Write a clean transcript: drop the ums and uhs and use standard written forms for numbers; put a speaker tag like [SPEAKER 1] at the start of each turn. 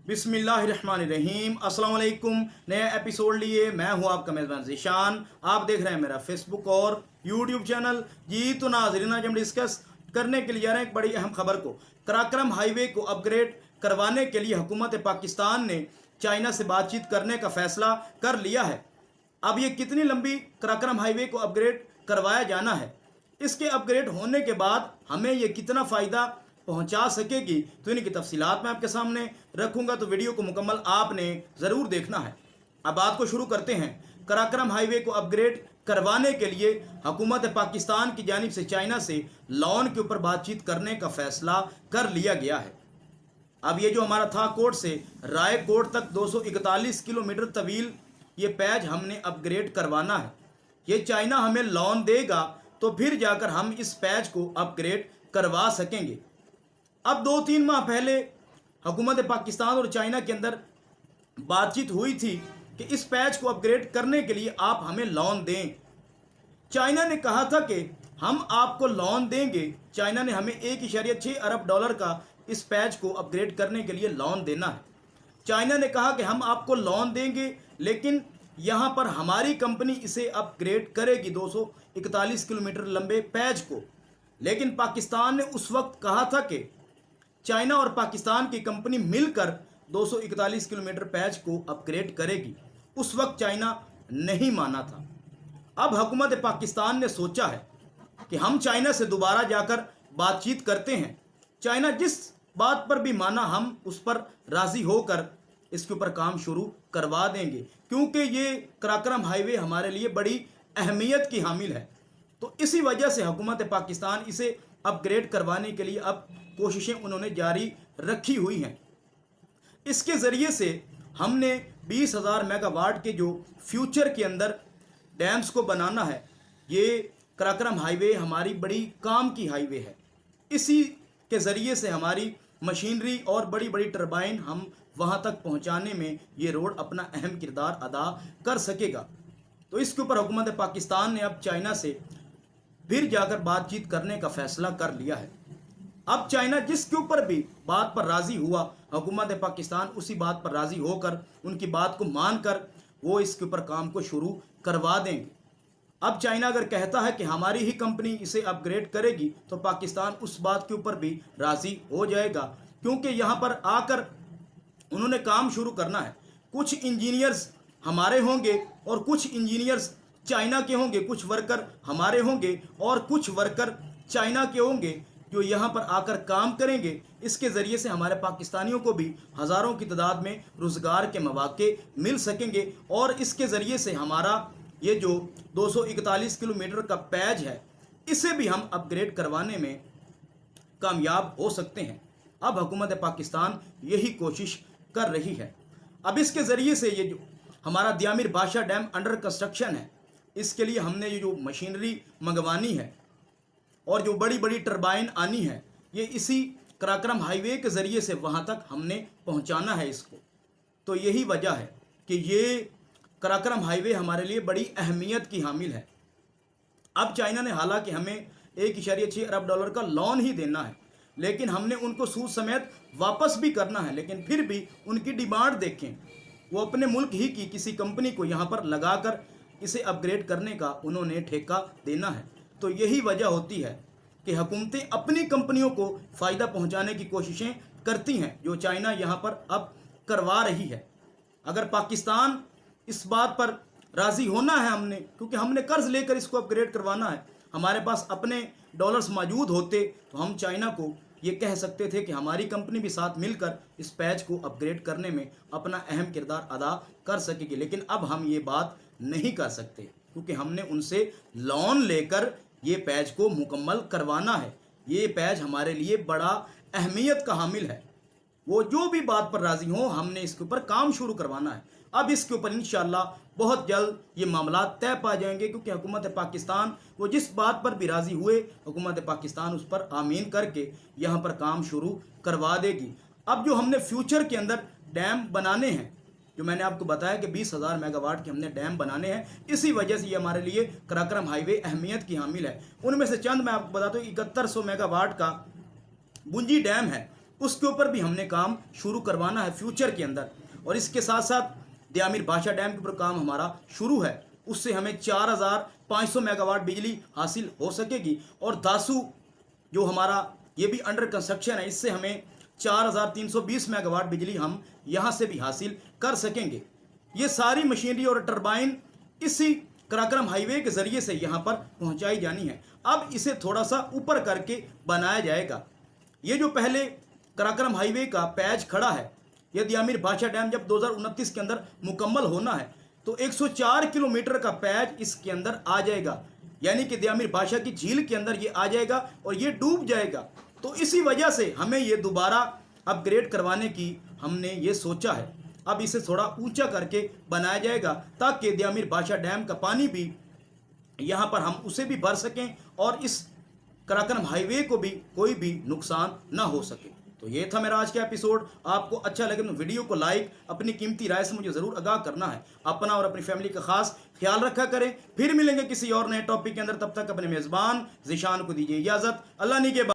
[SPEAKER 1] बिस्मिल्लाहिर्रहमानिर्रहीम। अस्सलाम वालेकुम। नया एपिसोड लिए मैं हूं आपका मेज़बान ज़ीशान। आप देख रहे हैं मेरा फेसबुक और यूट्यूब चैनल। जी तो नाज़रीन, आज हम डिस्कस करने के लिए जा रहे हैं एक बड़ी अहम खबर को। कराक्रम हाईवे को अपग्रेड करवाने के लिए हुकूमत पाकिस्तान ने चाइना से बातचीत करने का फैसला कर लिया है। अब ये कितनी लंबी कराक्रम हाईवे को अपग्रेड करवाया जाना है, इसके अपग्रेड होने के बाद हमें ये कितना फ़ायदा पहुंचा सकेगी, तो इनकी तफसीलात मैं आपके सामने रखूंगा। तो वीडियो को मुकम्मल आपने ज़रूर देखना है। अब बात को शुरू करते हैं। कराक्रम हाईवे को अपग्रेड करवाने के लिए हुकूमत पाकिस्तान की जानिब से चाइना से लोन के ऊपर बातचीत करने का फ़ैसला कर लिया गया है। अब ये जो हमारा था कोट से रायकोट तक 241 किलोमीटर तवील ये पैच हमने अपग्रेड करवाना है। ये चाइना हमें लोन देगा तो फिर जाकर हम इस पैच को अपग्रेड करवा सकेंगे। अब 2-3 माह पहले हुकूमत पाकिस्तान और चाइना के अंदर बातचीत हुई थी कि इस पैच को अपग्रेड करने के लिए आप हमें लोन दें। चाइना ने कहा था कि हम आपको लोन देंगे। चाइना ने हमें $1.6 अरब का इस पैच को अपग्रेड करने के लिए लोन देना है। चाइना ने कहा कि हम आपको लोन देंगे, लेकिन यहाँ पर हमारी कंपनी इसे अपग्रेड करेगी 241 किलोमीटर लंबे पैच को। लेकिन पाकिस्तान ने उस वक्त कहा था कि चाइना और पाकिस्तान की कंपनी मिलकर 241 किलोमीटर पैच को अपग्रेड करेगी। उस वक्त चाइना नहीं माना था। अब हुकूमत पाकिस्तान ने सोचा है कि हम चाइना से दोबारा जाकर बातचीत करते हैं। चाइना जिस बात पर भी माना हम उस पर राज़ी होकर इसके ऊपर काम शुरू करवा देंगे, क्योंकि ये कराक्रम हाईवे हमारे लिए बड़ी अहमियत की हामिल है। तो इसी वजह से हुकूमत पाकिस्तान इसे अपग्रेड करवाने के लिए अब कोशिशें उन्होंने जारी रखी हुई हैं। इसके ज़रिए से हमने 20,000 मेगावाट के जो फ्यूचर के अंदर डैम्स को बनाना है, ये कराक्रम हाईवे हमारी बड़ी काम की हाईवे है। इसी के ज़रिए से हमारी मशीनरी और बड़ी बड़ी टरबाइन हम वहाँ तक पहुँचाने में ये रोड अपना अहम किरदार अदा कर सकेगा। तो इसके ऊपर हुकूमत पाकिस्तान ने अब चाइना से फिर जाकर बातचीत करने का फ़ैसला कर लिया है। अब चाइना जिसके ऊपर भी बात पर राज़ी हुआ, हुकूमत पाकिस्तान उसी बात पर राज़ी होकर उनकी बात को मानकर वो इसके ऊपर काम को शुरू करवा देंगे। अब चाइना अगर कहता है कि हमारी ही कंपनी इसे अपग्रेड करेगी, तो पाकिस्तान उस बात के ऊपर भी राज़ी हो जाएगा, क्योंकि यहाँ पर आकर उन्होंने काम शुरू करना है। कुछ इंजीनियर्स हमारे होंगे और कुछ इंजीनियर्स चाइना के होंगे, कुछ वर्कर हमारे होंगे और कुछ वर्कर चाइना के होंगे जो यहाँ पर आकर काम करेंगे। इसके ज़रिए से हमारे पाकिस्तानियों को भी हज़ारों की तादाद में रोज़गार के मौके मिल सकेंगे और इसके ज़रिए से हमारा ये जो 241 किलोमीटर का पैच है, इसे भी हम अपग्रेड करवाने में कामयाब हो सकते हैं। अब हुकूमत पाकिस्तान यही कोशिश कर रही है। अब इसके ज़रिए से ये जो हमारा दियामिर बादशाह डैम अंडर कंस्ट्रक्शन है, इसके लिए हमने ये जो मशीनरी मंगवानी है और जो बड़ी बड़ी टरबाइन आनी है, ये इसी कराक्रम हाईवे के ज़रिए से वहाँ तक हमने पहुँचाना है इसको। तो यही वजह है कि ये कराक्रम हाईवे हमारे लिए बड़ी अहमियत की हामिल है। अब चाइना ने हालांकि हमें $1.6 अरब का लोन ही देना है, लेकिन हमने उनको सूद समेत वापस भी करना है। लेकिन फिर भी उनकी डिमांड देखें, वो अपने मुल्क ही की किसी कंपनी को यहाँ पर लगाकर इसे अपग्रेड करने का उन्होंने ठेका देना है। तो यही वजह होती है कि हुकूमतें अपनी कंपनियों को फ़ायदा पहुँचाने की कोशिशें करती हैं, जो चाइना यहाँ पर अब करवा रही है। अगर पाकिस्तान इस बात पर राज़ी होना है हमने, क्योंकि हमने कर्ज़ लेकर इसको अपग्रेड करवाना है, हमारे पास अपने डॉलर्स मौजूद होते तो हम चाइना को ये कह सकते थे कि हमारी कंपनी भी साथ मिलकर इस पैच को अपग्रेड करने में अपना अहम किरदार अदा कर सकेगी। लेकिन अब हम ये बात नहीं कर सकते, क्योंकि हमने उनसे लोन लेकर ये पैच को मुकम्मल करवाना है। ये पैच हमारे लिए बड़ा अहमियत का हामिल है। वो जो भी बात पर राज़ी हो, हमने इसके ऊपर काम शुरू करवाना है। अब इसके ऊपर इंशाअल्लाह बहुत जल्द ये मामला तय पा जाएंगे, क्योंकि हुकूमत पाकिस्तान वो जिस बात पर भी राज़ी हुए, हुकूमत पाकिस्तान उस पर आमीन करके यहाँ पर काम शुरू करवा देगी। अब जो हमने फ्यूचर के अंदर डैम बनाने हैं, जो मैंने आपको बताया कि 20,000 मेगावाट के हमने डैम बनाने हैं, इसी वजह से ये हमारे लिए कराक्रम हाईवे अहमियत की हामिल है। उनमें से चंद मैं आपको बताता हूँ। 7100 मेगावाट का बुंजी डैम है, اس کے اوپر بھی ہم نے کام شروع کروانا ہے فیوچر کے اندر. اور اس کے ساتھ ساتھ دیامیر بادشاہ ڈیم کے اوپر کام ہمارا شروع ہے. اس سے ہمیں 4500 میگا واٹ بجلی حاصل ہو سکے گی. اور داسو جو ہمارا یہ بھی انڈر کنسٹرکشن ہے, اس سے ہمیں 4320 میگا واٹ بجلی ہم یہاں سے بھی حاصل کر سکیں گے. یہ ساری مشینری اور ٹربائن اسی کراکرم ہائی وے کے ذریعے سے یہاں پر پہنچائی جانی ہے. اب اسے تھوڑا سا اوپر کر کے بنایا جائے گا. یہ جو پہلے کراکرم ہائی وے کا پیچ کھڑا ہے, یہ دیامیر بادشاہ ڈیم جب 2029 کے اندر مکمل ہونا ہے تو 104 کلومیٹر کا پیچ اس کے اندر آ جائے گا. یعنی کہ دیامیر بادشاہ کی جھیل کے اندر یہ آ جائے گا اور یہ ڈوب جائے گا. تو اسی وجہ سے ہمیں یہ دوبارہ اپ گریڈ کروانے کی ہم نے یہ سوچا ہے. اب اسے تھوڑا اونچا کر کے بنایا جائے گا تاکہ دیامیر بادشاہ ڈیم کا پانی بھی یہاں پر ہم اسے بھی بھر سکیں اور اس کراکرم ہائی وے کو بھی کوئی بھی نقصان نہ ہو سکے. تو یہ تھا میرا آج کا ایپیسوڈ. آپ کو اچھا لگے تو ویڈیو کو لائک, اپنی قیمتی رائے سے مجھے ضرور آگاہ کرنا ہے. اپنا اور اپنی فیملی کا خاص خیال رکھا کریں. پھر ملیں گے کسی اور نئے ٹاپک کے اندر. تب تک اپنے میزبان ذیشان کو دیجیے اجازت. اللہ نگہبان.